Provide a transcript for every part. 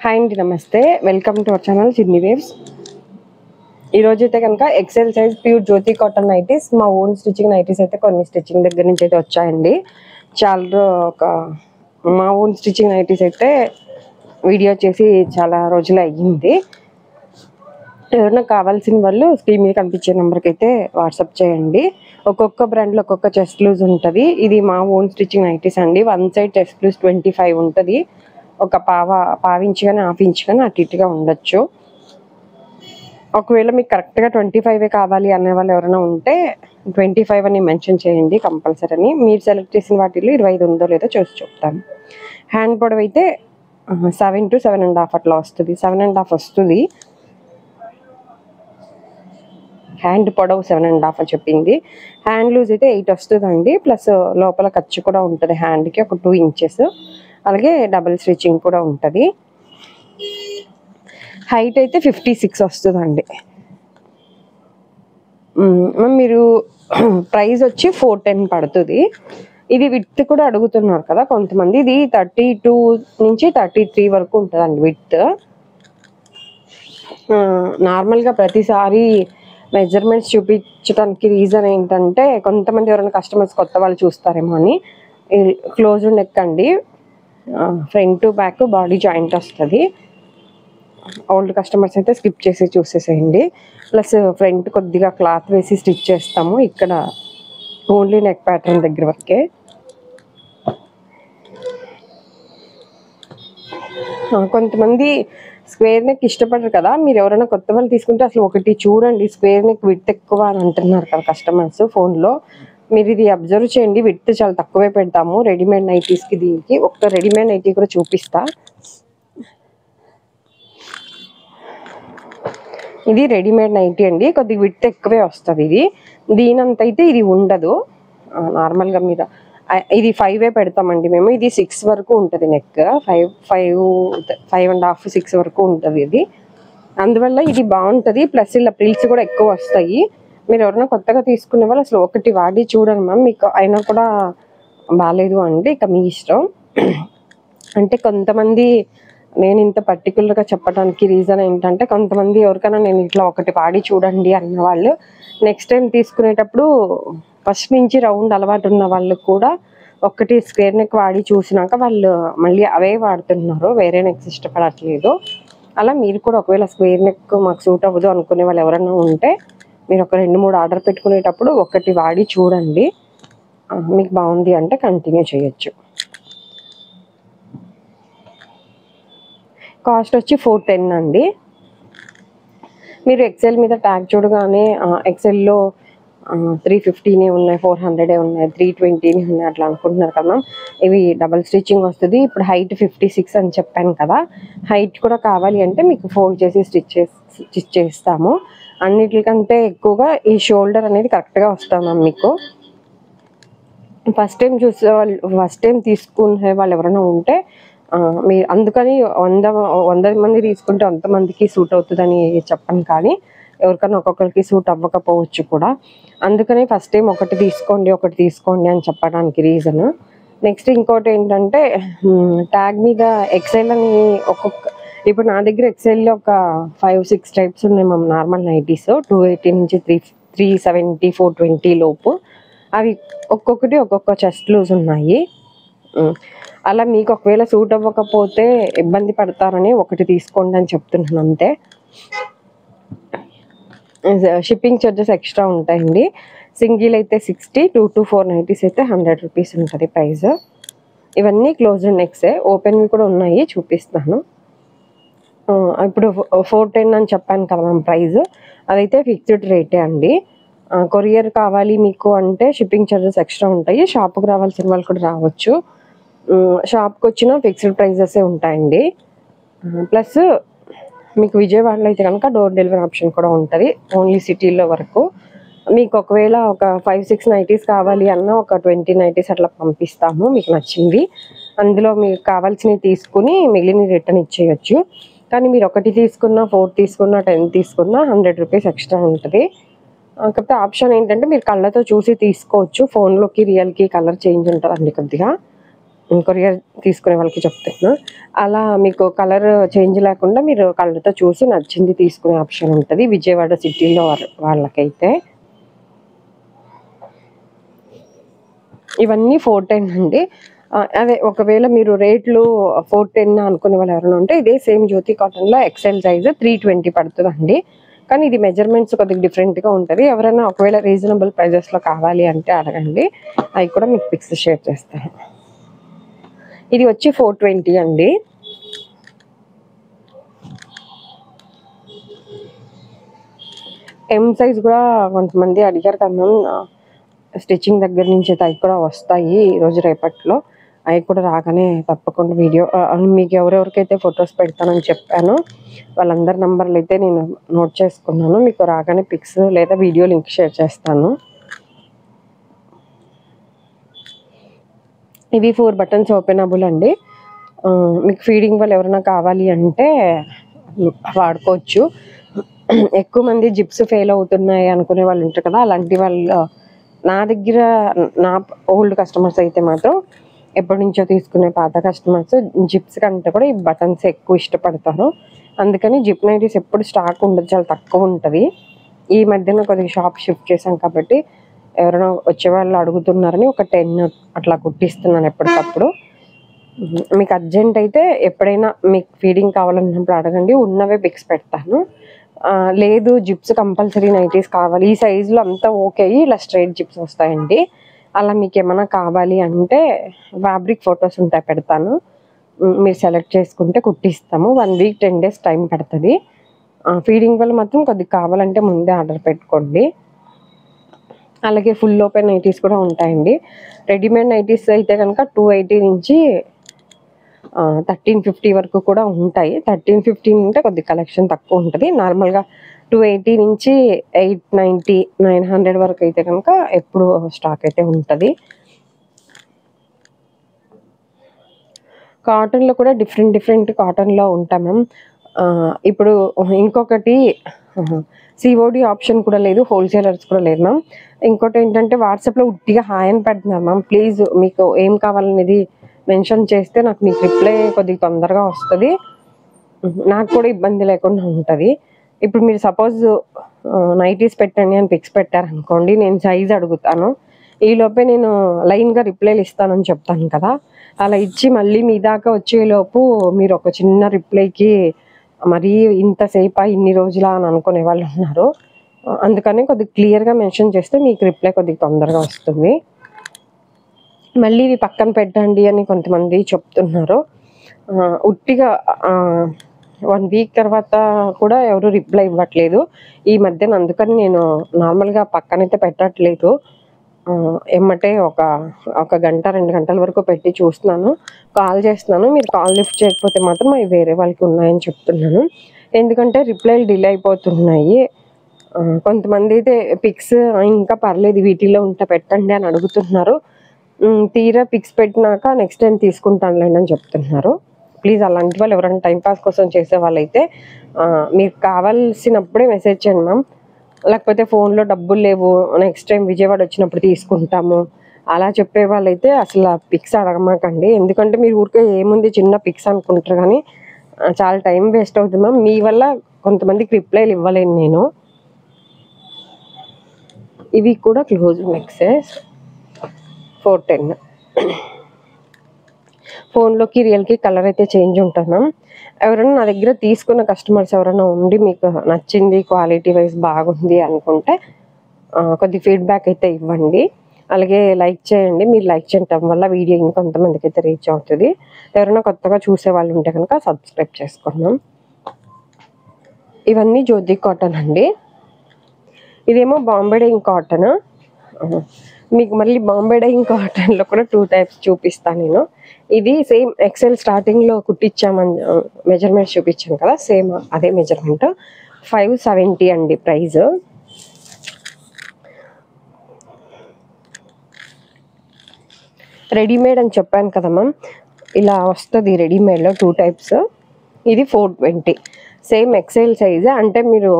Hi అండి, నమస్తే. Welcome to our channel చిన్ని వేవ్స్. ఈరోజు అయితే కనుక ఎక్సెల్ సైజ్ ప్యూర్ జ్యోతి కాటన్ నైటీస్, మా ఓన్ స్టిచ్చింగ్ నైటీస్ అయితే కొన్ని స్టిచ్చింగ్ దగ్గర నుంచి అయితే వచ్చాయండి. మా ఓన్ స్టిచ్చింగ్ నైటీస్ అయితే వీడియో చేసి చాలా రోజులు అయ్యింది. ఎవరైనా కావాల్సిన వాళ్ళు స్క్రీన్ మీద కనిపించే నెంబర్కి అయితే వాట్సాప్ చేయండి. ఒక్కొక్క బ్రాండ్లో ఒక్కొక్క చెస్ట్ లూజ్ ఉంటుంది. ఇది మా ఓన్ స్టిచ్చింగ్ నైటీస్ అండి. వన్ సైడ్ చెస్ట్ లూజ్ 25 ఉంటుంది. ఒక పావించి కానీ హాఫ్ ఇంచ్ కానీ అటు ఇటుగా ఉండొచ్చు. ఒకవేళ మీకు కరెక్ట్గా 25 కావాలి అనే వాళ్ళు ఎవరైనా ఉంటే 25 అని మెన్షన్ చేయండి కంపల్సరీ అని. మీరు సెలెక్ట్ చేసిన వాటిలో 25 ఉందో లేదో చూసి చెప్తాను. హ్యాండ్ పొడవు అయితే 7 to 7.5 అట్లా వస్తుంది. 7.5 వస్తుంది. హ్యాండ్ పొడవు 7.5 అని చెప్పింది. హ్యాండ్ లూజ్ అయితే 8 వస్తుందండి. ప్లస్ లోపల ఖర్చు కూడా ఉంటుంది హ్యాండ్కి, ఒక 2 ఇంచెస్. అలాగే డబుల్ స్టిచ్చింగ్ కూడా ఉంటుంది. హైట్ అయితే 56 వస్తుందండి. మీరు ప్రైస్ వచ్చి 410 పడుతుంది. ఇది విత్ కూడా అడుగుతున్నారు కదా కొంతమంది. ఇది 32 నుంచి 33 వరకు ఉంటుందండి విత్. నార్మల్గా ప్రతిసారి మెజర్మెంట్స్ చూపించడానికి రీజన్ ఏంటంటే కొంతమంది ఎవరైనా కస్టమర్స్ కొత్త వాళ్ళు చూస్తారేమో అని. క్లోజ్ నెక్ అండి, front to back body joint వస్తుంది. ఓల్డ్ కస్టమర్స్ అయితే స్కిప్ చేసి చూసేసేయండి. ప్లస్ ఫ్రంట్ కొద్దిగా క్లాత్ వేసి స్టిచ్ చేస్తాము. ఇక్కడ ఓన్లీ నెక్ ప్యాటర్న్ దగ్గర వరకే. కొంతమంది స్క్వేర్ నెక్ ఇష్టపడరు కదా. మీరు ఎవరైనా కొత్త వాళ్ళు తీసుకుంటే అసలు ఒకటి చూడండి, స్క్వేర్ నెక్ విడ్త్ ఎక్కువ అని అంటున్నారు కదా కస్టమర్స్ ఫోన్లో. మీరు ఇది అబ్జర్వ్ చేయండి, విడ్త్ చాలా తక్కువే పెడతాము రెడీమేడ్ నైటీస్కి. దీనికి ఒక రెడీమేడ్ నైటీ కూడా చూపిస్తా. ఇది రెడీమేడ్ నైటీ అండి, కొద్దిగా విడ్త్ ఎక్కువే వస్తుంది. దీనంత అయితే ఇది ఉండదు. నార్మల్గా మీద ఇది 5 పెడతామండి మేము. ఇది 6 వరకు ఉంటుంది నెక్. 5.5, 6 వరకు ఉంటుంది ఇది. అందువల్ల ఇది బాగుంటుంది. ప్లస్ ఇలా ప్రిల్స్ కూడా ఎక్కువ వస్తాయి. మీరు ఎవరైనా కొత్తగా తీసుకునే వాళ్ళు అసలు ఒకటి వాడి చూడండి మ్యామ్. మీకు అయినా కూడా బాగాలేదు అంటే ఇక మీ ఇష్టం. అంటే కొంతమంది, నేను ఇంత పర్టికులర్గా చెప్పడానికి రీజన్ ఏంటంటే కొంతమంది ఎవరికైనా నేను ఇట్లా ఒకటి వాడి చూడండి అన్న వాళ్ళు నెక్స్ట్ టైం తీసుకునేటప్పుడు ఫస్ట్ నుంచి రౌండ్ అలవాటు ఉన్న వాళ్ళు కూడా ఒకటి స్క్వేర్ నెక్ వాడి చూసినాక వాళ్ళు మళ్ళీ అవే వాడుతున్నారు, వేరే నెక్స్ ఇష్టపడట్లేదు. అలా మీరు కూడా ఒకవేళ స్క్వేర్ నెక్ మాకు సూట్ అవ్వదు అనుకునే వాళ్ళు ఎవరైనా ఉంటే మీరు ఒక 2-3 ఆర్డర్ పెట్టుకునేటప్పుడు ఒకటి వాడి చూడండి. మీకు బాగుంది అంటే కంటిన్యూ చేయొచ్చు. కాస్ట్ వచ్చి 410 అండి. మీరు ఎక్సెల్ మీద ట్యాగ్ చూడగానే ఎక్సెల్లో 350 ఉన్నాయి, 400 ఉన్నాయి, 320 ఉన్నాయి అట్లా అనుకుంటున్నారు కదా. ఇవి డబల్ స్టిచ్చింగ్ వస్తుంది. ఇప్పుడు హైట్ 56 అని చెప్పాను కదా. హైట్ కూడా కావాలి అంటే మీకు ఫోల్డ్ చేసి స్టిచ్ చేస్తాము. అన్నిటికంటే ఎక్కువగా ఈ షోల్డర్ అనేది కరెక్ట్గా వస్తాం మ్యామ్ మీకు. ఫస్ట్ టైం తీసుకునే వాళ్ళు ఎవరైనా ఉంటే మీరు అందుకని 100 మంది తీసుకుంటే 100 మందికి సూట్ అవుతుందని చెప్పను, కానీ ఎవరికైనా ఒక్కొక్కరికి సూట్ అవ్వకపోవచ్చు కూడా. అందుకని ఫస్ట్ టైం ఒకటి తీసుకోండి అని చెప్పడానికి రీజన్. నెక్స్ట్ ఇంకోటి ఏంటంటే ట్యాగ్ మీద ఎక్సెల్ అని ఇప్పుడు నా దగ్గర ఎక్సెల్లో ఒక 5-6 టైప్స్ ఉన్నాయి మ్యామ్ నార్మల్ నైటీస్. 280 నుంచి 370, 420 లోపు. అవి ఒక్కొక్కటి ఒక్కొక్క చెస్ట్ లూజ్ ఉన్నాయి. అలా మీకు ఒకవేళ సూట్ అవ్వకపోతే ఇబ్బంది పడతారని ఒకటి తీసుకోండి అని చెప్తున్నాను అంతే. షిప్పింగ్ ఛార్జెస్ ఎక్స్ట్రా ఉంటాయండి. సింగిల్ అయితే 60, 2 to 4 నైటీస్ అయితే 100 రూపీస్ ఉంటుంది ప్రైస్. ఇవన్నీ క్లోజ్డ్ నెక్సే, ఓపెన్వి కూడా ఉన్నాయి చూపిస్తాను. ఇప్పుడు 410 అని చెప్పాను కదా మ్యామ్ ప్రైస్. అదైతే ఫిక్స్డ్ రేటే అండి. కొరియర్ కావాలి మీకు అంటే షిప్పింగ్ ఛార్జెస్ ఎక్స్ట్రా ఉంటాయి. షాప్కి రావాల్సిన వాళ్ళు కూడా రావచ్చు. షాప్కి వచ్చిన ఫిక్స్డ్ ప్రైజెసే ఉంటాయండి. ప్లస్ మీకు విజయవాడలో అయితే కనుక డోర్ డెలివరీ ఆప్షన్ కూడా ఉంటుంది, ఓన్లీ సిటీలో వరకు. మీకు ఒకవేళ ఒక 5-6 నైటీస్ కావాలి అన్న ఒక 20 నైటీస్ అట్లా పంపిస్తాము మీకు నచ్చింది. అందులో మీకు కావాల్సినవి తీసుకుని మిగిలిన రిటర్న్ ఇచ్చేయచ్చు. కానీ మీరు ఒకటి తీసుకున్నా, 4 తీసుకున్నా, 10 తీసుకున్నా 100 రూపీస్ ఎక్స్ట్రా ఉంటుంది. కాకపోతే ఆప్షన్ ఏంటంటే మీరు కళ్ళతో చూసి తీసుకోవచ్చు. ఫోన్లోకి రియల్కి కలర్ చేంజ్ ఉంటుందండి కొద్దిగా. కొరియర్ తీసుకునే వాళ్ళకి చెప్తున్నా. అలా మీకు కలర్ చేంజ్ లేకుండా మీరు కలర్తో చూసి నచ్చింది తీసుకునే ఆప్షన్ ఉంటుంది విజయవాడ సిటీలో వాళ్ళకైతే. ఇవన్నీ 410 అండి. అదే ఒకవేళ మీరు రేట్లు 410 అనుకునే వాళ్ళు ఎవరైనా ఉంటే ఇదే సేమ్ జ్యోతి కాటన్లో ఎక్సెల్ సైజ్ 320 పడుతుందండి. కానీ ఇది మెజర్మెంట్స్ కొద్దిగా డిఫరెంట్గా ఉంటుంది. ఎవరైనా ఒకవేళ రీజనబుల్ ప్రైజెస్లో కావాలి అంటే అడగండి, అవి కూడా మీకు పిక్స్ షేర్ చేస్తాను. ఇది వచ్చి 420 అండి. ఎం సైజ్ కూడా కొంతమంది అడిగారు కదా, స్టిచ్చింగ్ దగ్గర నుంచి అవి కూడా వస్తాయి ఈరోజు రేపట్లో. అవి కూడా రాగానే తప్పకుండా వీడియో మీకు ఎవరెవరికైతే ఫొటోస్ పెడతానని చెప్పానో వాళ్ళందరి నంబర్లు అయితే నేను నోట్ చేసుకున్నాను. మీకు రాగానే పిక్స్ లేదా వీడియో లింక్ షేర్ చేస్తాను. ఇవి 4 బటన్స్ ఓపెనబుల్ అండి. మీకు ఫీడింగ్ వాళ్ళు ఎవరైనా కావాలి అంటే వాడుకోవచ్చు. ఎక్కువ మంది జిప్స్ ఫెయిల్ అవుతున్నాయి అనుకునే వాళ్ళు ఉంటారు కదా, అలాంటి వాళ్ళు నా దగ్గర నా ఓల్డ్ కస్టమర్స్ అయితే మాత్రం ఎప్పటి నుంచో తీసుకునే పాత కస్టమర్స్ జిప్స్ కంటే కూడా ఈ బటన్స్ ఎక్కువ ఇష్టపడతారు. అందుకని జిప్ నైటీస్ ఎప్పుడు స్టాక్ ఉండదు, చాలా తక్కువ ఉంటుంది. ఈ మధ్యన కొద్దిగా షాప్ షిఫ్ట్ చేశాం కాబట్టి ఎవరైనా వచ్చేవాళ్ళు అడుగుతున్నారని ఒక 10 అట్లా కుట్టిస్తున్నాను ఎప్పటికప్పుడు. మీకు అర్జెంట్ అయితే ఎప్పుడైనా మీకు ఫీడింగ్ కావాలన్నప్పుడు అడగండి, ఉన్నవే పిక్స్ పెడతాను. లేదు జిప్స్ కంపల్సరీ నైటీస్ కావాలి, ఈ సైజులో అంతా ఓకే ఇలా స్ట్రైట్ జిప్స్ వస్తాయండి, అలా మీకు ఏమైనా కావాలి అంటే ఫ్యాబ్రిక్ ఫొటోస్ ఉంటాయి పెడతాను, మీరు సెలెక్ట్ చేసుకుంటే కుట్టిస్తాము. 1 వీక్ 10 డేస్ టైం పడుతుంది. ఫీడింగ్ వల్ల మాత్రం కొద్దిగా కావాలంటే ముందే ఆర్డర్ పెట్టుకోండి. అలాగే ఫుల్ ఓపెన్ నైటీస్ కూడా ఉంటాయండి. రెడీమేడ్ నైటీస్ అయితే కనుక 280 నుంచి 1350 వరకు కూడా ఉంటాయి. 1350 అంటే కొద్ది కలెక్షన్ తక్కువ ఉంటుంది. నార్మల్గా 280 నుంచి 890 900 వరకు అయితే కనుక ఎప్పుడు స్టాక్ అయితే ఉంటుంది. కాటన్లో కూడా డిఫరెంట్ కాటన్లో ఉంటాం మ్యామ్. ఇప్పుడు ఇంకొకటి సిఓడి ఆప్షన్ కూడా లేదు, హోల్సేలర్స్ కూడా లేదు మ్యామ్. ఇంకోటి ఏంటంటే వాట్సాప్లో ఉట్టిగా హాయ్ అని పెడుతున్నారు మ్యామ్. ప్లీజ్ మీకు ఏం కావాలనేది మెన్షన్ చేస్తే నాకు మీకు రిప్లై కొద్దిగా తొందరగా వస్తుంది, నాకు కూడా ఇబ్బంది లేకుండా ఉంటుంది. ఇప్పుడు మీరు సపోజ్ నైటీస్ పెట్టండి అని పిక్స్ పెట్టారనుకోండి, నేను సైజ్ అడుగుతాను, ఈలోపే నేను లైన్గా రిప్లైలు ఇస్తానని చెప్తాను కదా, అలా ఇచ్చి మళ్ళీ మీ దాకా వచ్చేలోపు మీరు ఒక చిన్న రిప్లైకి మరీ ఇంతసేపా ఇన్ని రోజులా అని అనుకునే వాళ్ళు ఉన్నారు. అందుకని కొద్దిగా క్లియర్గా మెన్షన్ చేస్తే మీకు రిప్లై కొద్దిగా తొందరగా వస్తుంది. మళ్ళీ ఇవి పక్కన పెట్టండి అని కొంతమంది చెప్తున్నారు. ఉట్టిగా 1 వీక్ తర్వాత కూడా ఎవరు రిప్లై ఇవ్వట్లేదు ఈ మధ్యన, అందుకని నేను నార్మల్గా పక్కనైతే పెట్టట్లేదు. ఎమ్మటే ఒక గంట 2 గంటల వరకు పెట్టి చూస్తున్నాను, కాల్ చేస్తున్నాను. మీరు కాల్ లిఫ్ట్ చేయకపోతే మాత్రం అవి వేరే వాళ్ళకి ఉన్నాయని చెప్తున్నాను. ఎందుకంటే రిప్లైలు డిలే అయిపోతున్నాయి. కొంతమంది అయితే పిక్స్ ఇంకా పర్లేదు వీటిలో ఉంటే పెట్టండి అని అడుగుతున్నారు. తీరా పిక్స్ పెట్టినాక నెక్స్ట్ టైం తీసుకుంటానులేండి అని చెప్తున్నారు. ప్లీజ్ అలాంటి వాళ్ళు ఎవరైనా టైంపాస్ కోసం చేసే వాళ్ళైతే మీకు కావాల్సినప్పుడే మెసేజ్ చేయండి మ్యామ్. లేకపోతే ఫోన్లో డబ్బులు లేవు నెక్స్ట్ టైం విజయవాడ వచ్చినప్పుడు తీసుకుంటాము అలా చెప్పే వాళ్ళైతే అసలు పిక్స్ అడగమాకండి. ఎందుకంటే మీరు ఊరికే ఏముంది చిన్న పిక్స్ అనుకుంటారు కానీ చాలా టైం వేస్ట్ అవుతుంది మ్యామ్. మీ వల్ల కొంతమందికి రిప్లైలు ఇవ్వలేను నేను. ఇవి కూడా క్లోజ్ నెక్స్ 410. ఫోన్లోకి రియల్కి కలర్ అయితే చేంజ్ ఉంటుంది మ్యామ్. ఎవరైనా నా దగ్గర తీసుకున్న కస్టమర్స్ ఎవరైనా ఉండి మీకు నచ్చింది క్వాలిటీ వైజ్ బాగుంది అనుకుంటే కొద్ది ఫీడ్బ్యాక్ అయితే ఇవ్వండి. అలాగే లైక్ చేయండి, మీరు లైక్ చేయటం వల్ల వీడియో ఇంకొంతమందికి అయితే రీచ్ అవుతుంది. ఎవరైనా కొత్తగా చూసే వాళ్ళు ఉంటే కనుక సబ్స్క్రైబ్ చేసుకున్నాం. ఇవన్నీ జ్యోతి కాటన్ అండి. ఇదేమో బాంబే డైయింగ్ కాటన్. మీకు మళ్ళీ బాంబే డైయింగ్ కాటన్లో కూడా 2 టైప్స్ చూపిస్తాను నేను. ఇది సేమ్ ఎక్సెల్ స్టార్టింగ్లో కుట్టించామని మెజర్మెంట్స్ చూపించాను కదా, సేమ్ అదే మెజర్మెంట్. 570 అండి ప్రైస్. రెడీమేడ్ అని చెప్పాను కదా మ్యామ్, ఇలా వస్తుంది రెడీమేడ్లో 2 టైప్స్. ఇది 420 సేమ్ ఎక్సెల్ సైజ్. అంటే మీరు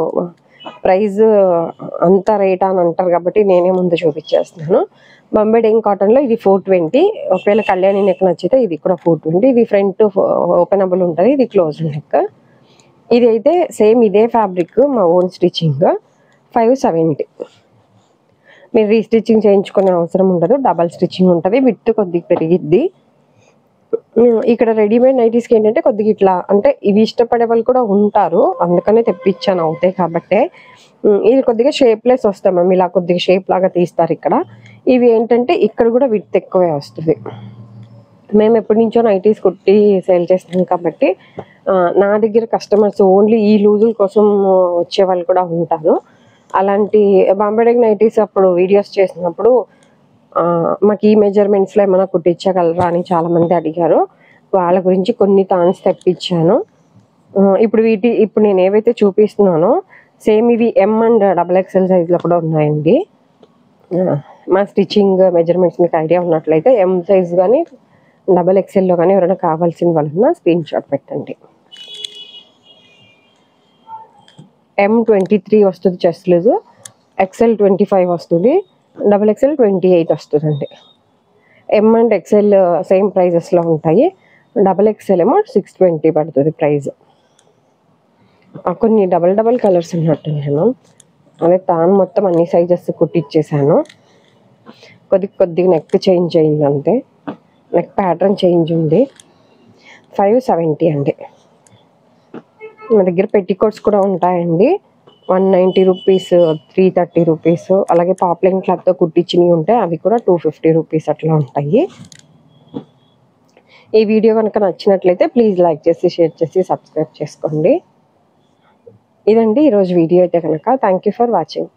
ప్రైస్ అంత రేట్ అని అంటారు కాబట్టి నేనే ముందు చూపించేస్తున్నాను. బాంబే డైయింగ్ కాటన్లో ఇది 420. ఒకవేళ కళ్యాణి నెక్ నచ్చితే ఇది కూడా 420. ఇది ఫ్రంట్ ఓపెనబుల్ ఉంటుంది, ఇది క్లోజ్ నెక్. ఇది అయితే సేమ్ ఇదే ఫ్యాబ్రిక్, మా ఓన్ స్టిచ్చింగ్, 570. మీరు రీస్టిచ్చింగ్ చేయించుకునే అవసరం ఉండదు, డబల్ స్టిచ్చింగ్ ఉంటుంది, విత్ కొద్దిగా పెరిగిద్ది. ఇక్కడ రెడీమేడ్ నైటీస్కి ఏంటంటే కొద్దిగా ఇట్లా అంటే ఇవి ఇష్టపడే వాళ్ళు కూడా ఉంటారు, అందుకనే తెప్పించాను అవుతాయి కాబట్టే. ఇది కొద్దిగా షేప్లెస్ వస్తాయి మ్యామ్, ఇలా కొద్దిగా షేప్ లాగా తీస్తారు ఇక్కడ. ఇవి ఏంటంటే ఇక్కడ కూడా విత్ ఎక్కువే వస్తుంది. మేము ఎప్పటి నుంచో నైటీస్ కుట్టి సేల్ చేస్తాం కాబట్టి నా దగ్గర కస్టమర్స్ ఓన్లీ ఈ లూజుల కోసం వచ్చే వాళ్ళు కూడా ఉంటారు. అలాంటి బాంబే డైయింగ్ నైటీస్ అప్పుడు వీడియోస్ చేసినప్పుడు మాకు ఈ మెజర్మెంట్స్లో ఏమైనా కుట్టించగలరా అని చాలామంది అడిగారు. వాళ్ళ గురించి కొన్ని తాన్స్ తెప్పించాను. ఇప్పుడు నేను ఏవైతే చూపిస్తున్నానో సేమ్ ఇవి M అండ్ XXL సైజులో కూడా ఉన్నాయండి. మా స్టిచ్చింగ్ మెజర్మెంట్స్ మీకు ఐడియా ఉన్నట్లయితే M సైజ్ కానీ XXLలో కానీ ఎవరైనా కావాల్సిన వాళ్ళన్నా స్క్రీన్ షాట్ పెట్టండి. M 23 వస్తుంది చెస్ట్ లూజ్, XL 25 వస్తుంది, XXL 28 వస్తుందండి. M అండ్ XL సేమ్ ప్రైజెస్లో ఉంటాయి, XXL ఏమో 620 పడుతుంది ప్రైస్. కొన్ని డబల్ కలర్స్ ఉన్నట్టున్నాయి మ్యామ్, అదే తాను మొత్తం అన్ని సైజెస్ కుట్టిచ్చేసాను. కొద్దిగా నెక్ చేంజ్ అయింది అంతే, నెక్ ప్యాటర్న్ చేంజ్ ఉంది. 570 అండి. మా దగ్గర పెట్టికోట్స్ కూడా ఉంటాయండి, 190 రూపీస్, 330 రూపీస్. అలాగే పాప్లైన్ క్లాత్తో కుట్టించినవి ఉంటాయి, అవి కూడా 250 రూపీస్ అట్లా ఉంటాయి. ఈ వీడియో కనుక నచ్చినట్లయితే ప్లీజ్ లైక్ చేసి, షేర్ చేసి, సబ్స్క్రైబ్ చేసుకోండి. ఇదండి ఈరోజు వీడియో అయితే కనుక. Thank you for watching.